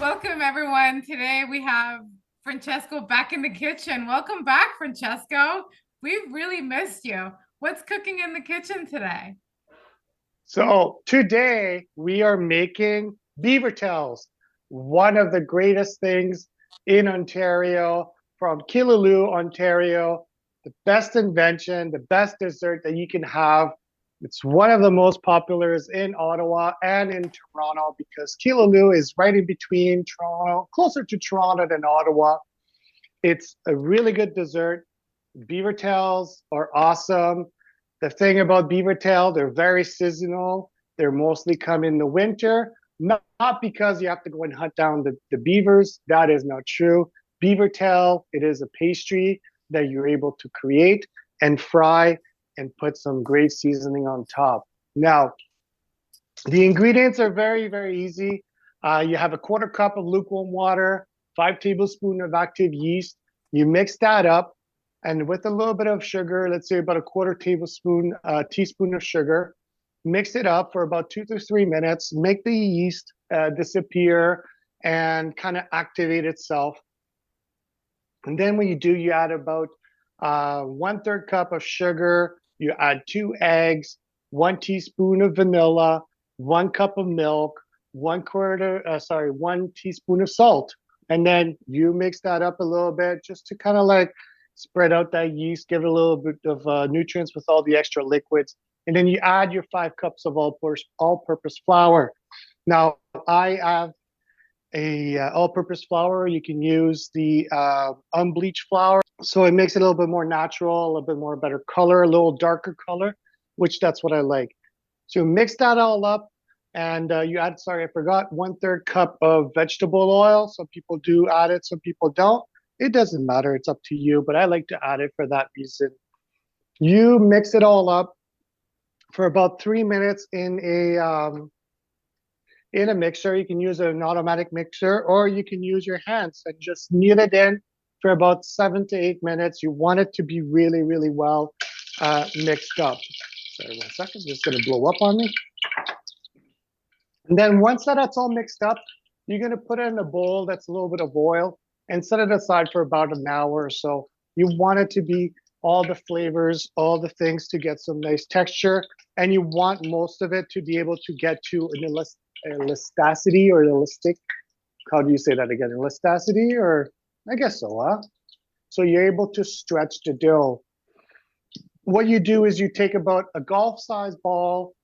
welcome everyone. Today we have Francesco back in the kitchen. Welcome back, Francesco. We've really missed you. What's cooking in the kitchen today? So today we are making BeaverTails, one of the greatest things in Ontario, from Killaloo, Ontario. The best invention, the best dessert that you can have. It's one of the most populars in Ottawa and in Toronto because Killaloo is right in between Toronto, closer to Toronto than Ottawa. It's a really good dessert. BeaverTails are awesome. The thing about BeaverTail, they're very seasonal. They're mostly come in the winter, not because you have to go and hunt down the beavers. That is not true. BeaverTail, it is a pastry that you're able to create and fry and put some great seasoning on top. Now, the ingredients are very, very easy. You have a quarter cup of lukewarm water, 5 tablespoons of active yeast. You mix that up, and with a little bit of sugar, let's say about a quarter teaspoon of sugar, mix it up for about 2 to 3 minutes. Make the yeast disappear and kind of activate itself. And then when you do, you add about 1/3 cup of sugar. You add 2 eggs, 1 teaspoon of vanilla, 1 cup of milk, 1 teaspoon of salt. And then you mix that up a little bit just to kind of like spread out that yeast, give it a little bit of nutrients with all the extra liquids. And then you add your 5 cups of all-purpose flour. Now, I have a all-purpose flour. You can use the unbleached flour. So it makes it a little bit more natural, a little bit more better color, a little darker color, which that's what I like. So mix that all up. And you add, sorry, I forgot, 1/3 cup of vegetable oil. Some people do add it, some people don't. It doesn't matter. It's up to you, but I like to add it for that reason. You mix it all up for about 3 minutes in a mixer. You can use an automatic mixer, or you can use your hands and just knead it in for about 7 to 8 minutes. You want it to be really, really well mixed up. Sorry, 1 second. It's going to blow up on me. And then once that's all mixed up, you're going to put it in a bowl that's a little bit of oil and set it aside for about an hour or so. You want it to be all the flavors, all the things to get some nice texture. And you want most of it to be able to get to an elasticity or elastic. How do you say that again? Elasticity, or I guess so, huh? So you're able to stretch the dough. What you do is you take about a golf-sized ball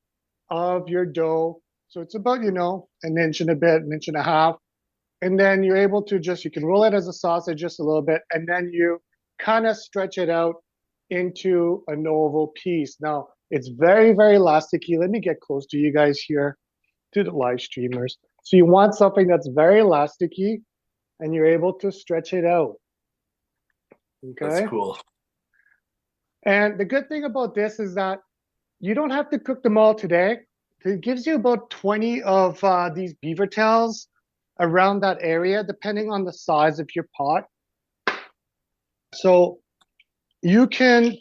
of your dough. So it's about, an inch and a bit, an inch and a half. And then you're able to you can roll it as a sausage just a little bit. And then you kind of stretch it out into an oval piece. Now, it's very, very elasticy. Let me get close to you guys here, to the live streamers. So you want something that's very elasticy, and you're able to stretch it out. Okay. That's cool. And the good thing about this is that you don't have to cook them all today. It gives you about 20 of these BeaverTails around that area, depending on the size of your pot. So you can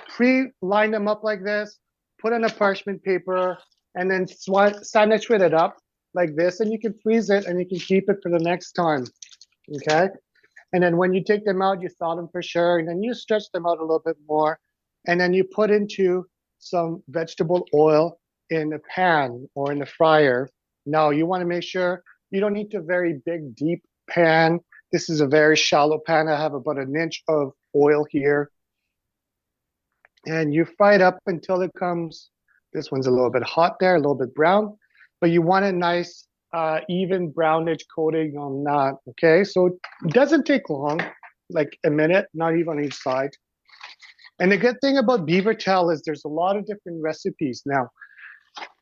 pre-line them up like this, put in a parchment paper, and then sandwich it up like this, and you can freeze it and you can keep it for the next time. Okay. And then when you take them out, you thaw them for sure, and then you stretch them out a little bit more, and then you put into some vegetable oil in a pan or in the fryer. Now, you want to make sure you don't need a very big, deep pan. This is a very shallow pan. I have about an inch of oil here. And you fry it up until it comes, this one's a little bit hot there, a little bit brown, but you want a nice, even brownish coating on that, okay? So it doesn't take long, like a minute, not even on each side. And the good thing about BeaverTail is there's a lot of different recipes. Now,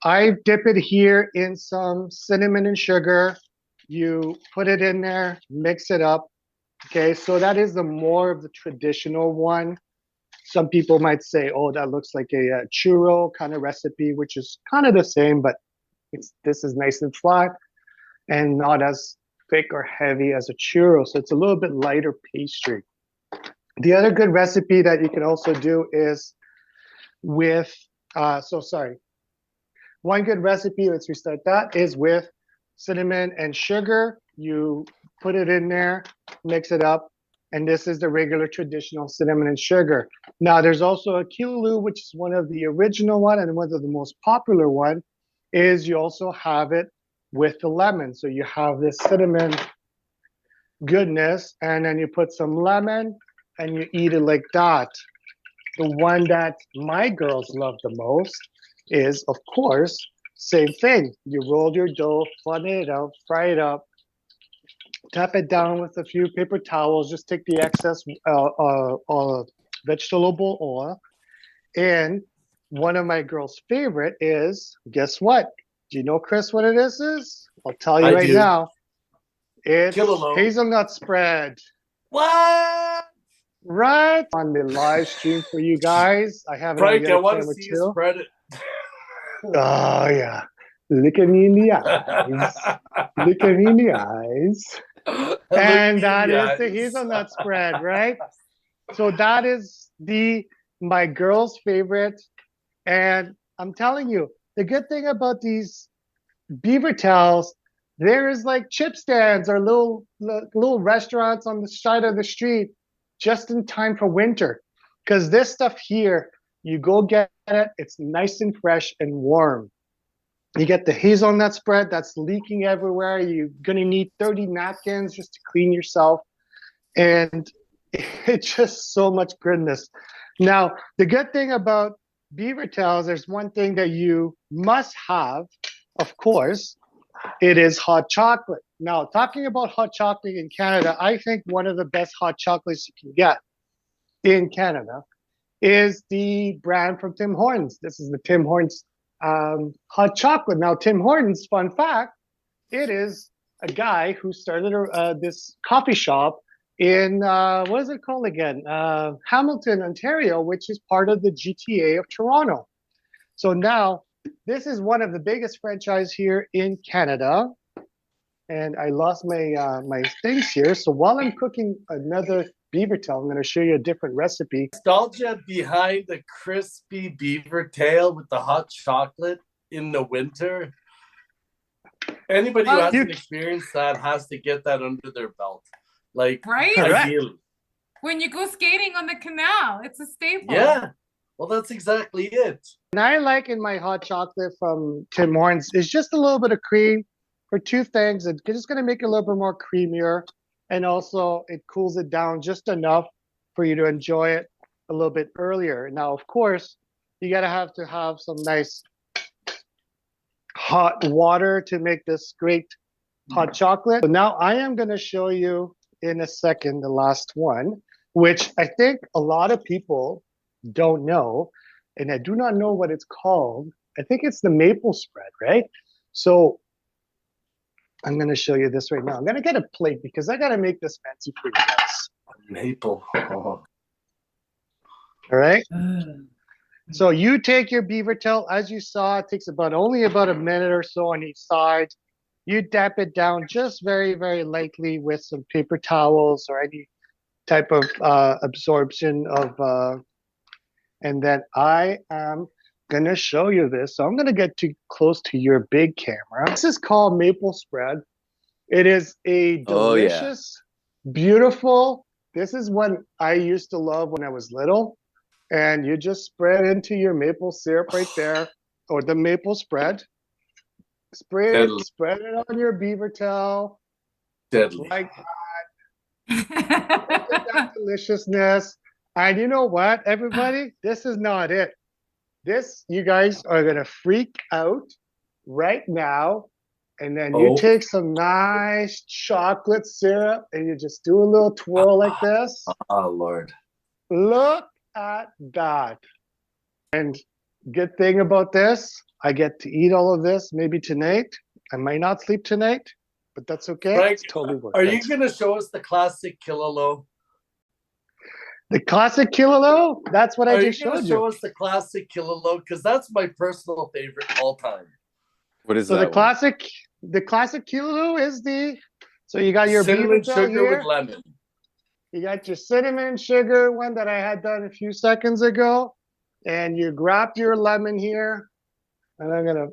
I dip it here in some cinnamon and sugar. You put it in there, mix it up. Okay, so that is the more of the traditional one. Some people might say, oh, that looks like a churro kind of recipe, which is kind of the same, but this is nice and flat and not as thick or heavy as a churro. So it's a little bit lighter pastry. The other good recipe that you can also do is with, one good recipe, let's restart that, is with cinnamon and sugar. You put it in there, mix it up, and this is the regular traditional cinnamon and sugar. Now, there's also a Killaloo, which is one of the original one and one of the most popular one, is you also have it with the lemon. So you have this cinnamon goodness, and then you put some lemon and you eat it like that. The one that my girls love the most is, of course, same thing. You roll your dough, flatten it out, fry it up, tap it down with a few paper towels, just take the excess vegetable oil. And one of my girls' favorite is, guess what? Do you know, Chris, what it is? I'll tell you right now. It's hazelnut spread. What? Right on the live stream for you guys. I have it Frank, on the I other want to camera see too. you spread it. Oh yeah. Look at me in the eyes. Look at me in the eyes. And that is the hazelnut spread, right? So that is my girl's favorite. And I'm telling you, the good thing about these BeaverTails, there is like chip stands or little restaurants on the side of the street just in time for winter. Because this stuff here, you go get it, it's nice and fresh and warm. You get the hazelnut spread that's leaking everywhere. You're going to need 30 napkins just to clean yourself. And it's just so much goodness. Now, the good thing about BeaverTails, there's one thing that you must have, of course, it is hot chocolate. Now, talking about hot chocolate in Canada, I think one of the best hot chocolates you can get in Canada is the brand from Tim Hortons. This is the Tim Hortons hot chocolate. Now, Tim Hortons, fun fact, it is a guy who started this coffee shop in, what is it called again? Hamilton, Ontario, which is part of the GTA of Toronto. So now, this is one of the biggest franchise here in Canada. And I lost my my things here. So while I'm cooking another BeaverTail, I'm going to show you a different recipe. Nostalgia behind the crispy BeaverTail with the hot chocolate in the winter. Anybody who hasn't experienced that has to get that under their belt. Like, right? Ideally. When you go skating on the canal, it's a staple. Yeah. Well, that's exactly it. And I like in my hot chocolate from Tim Hortons is just a little bit of cream for two things. It's just going to make it a little bit more creamier. And also it cools it down just enough for you to enjoy it a little bit earlier. Now, of course, you got to have some nice hot water to make this great hot chocolate. So now I am going to show you in a second the last one, which I think a lot of people don't know, and I do not know what it's called. I think it's the maple spread, right? So I'm going to show you this right now. I'm going to get a plate because I got to make this fancy for you guys. Maple. Oh. All right. So you take your BeaverTail, as you saw, it takes only about a minute or so on each side. You dab it down just very, very lightly with some paper towels or any type of absorption of and then I am going to show you this. So I'm going to get too close to your big camera. This is called maple spread. It is a delicious, beautiful. This is what I used to love when I was little. And you just spread into your maple syrup right there, or the maple spread. Spread it on your BeaverTail. Deadly. Like that. Look at that deliciousness. And you know what, everybody? This is not it. This, you guys are going to freak out right now. And then you take some nice chocolate syrup and you just do a little twirl like this. Oh, Lord. Look at that. And good thing about this, I get to eat all of this maybe tonight. I might not sleep tonight, but that's okay. Frank, it's totally worth it. Are you going to show us the classic Killaloo? The classic Killaloo? That's what I just showed you. Are you going to show us the classic Killaloo? Because that's my personal favorite all time. What is so that? The classic Killaloo is so you got your cinnamon sugar here. With lemon. You got your cinnamon sugar one that I had done a few seconds ago. And you grab your lemon here. And I'm going to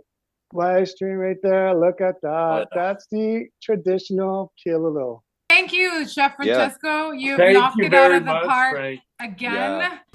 Live stream right there. Look at that. Oh, yeah. That's the traditional killaloo. Thank you, Chef Francesco. You've Thank knocked you it out very of the much, park Frank. again.